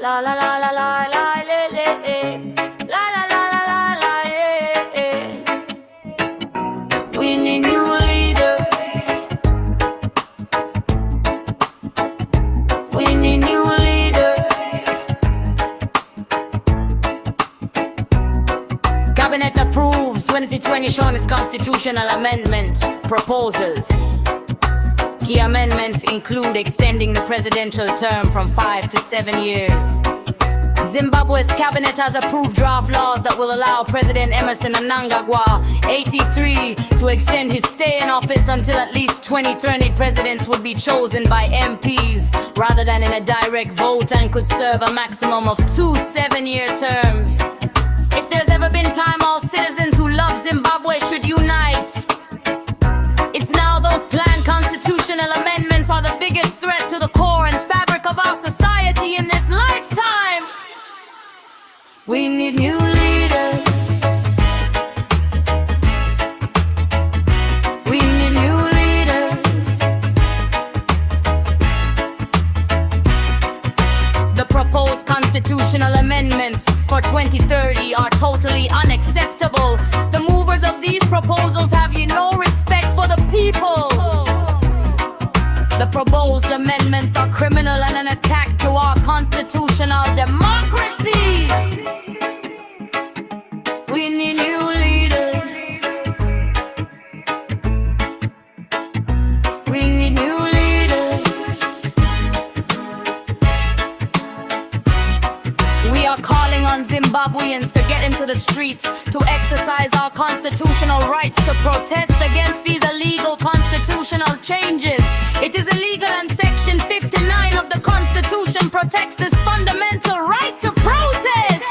La la la la la la le le la la la la la la We need new leaders. We need new leaders. Cabinet approves 2020 Shawnee's constitutional amendment proposals. Key amendments include extending the presidential term from 5 to 7 years. Zimbabwe's cabinet has approved draft laws that will allow President Emmerson Mnangagwa, 83, to extend his stay in office until at least 2030 presidents would be chosen by MPs rather than in a direct vote, and could serve a maximum of 2 7-year terms. If there's ever been time all citizens who love Zimbabwe should unite, it's now. Those planned constitutional amendments are the biggest threat to the core and fabric of our society in this lifetime. We need new leaders. We need new leaders. The proposed constitutional amendments for 2030 are totally unacceptable. The movers of these proposals have no respect for the people. The proposed amendments are criminal and an attack to our constitutional democracy. We need new leaders. We need new leaders. We are calling on Zimbabweans to get into the streets, to exercise our constitutional rights, to protest against these illegal constitutional changes. It is illegal, and Section 59 of the Constitution protects this fundamental right to protest.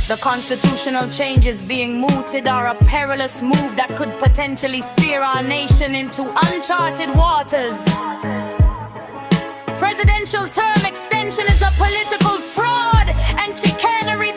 The constitutional changes being mooted are a perilous move that could potentially steer our nation into uncharted waters. Presidential term extension is a political fraud and chicanery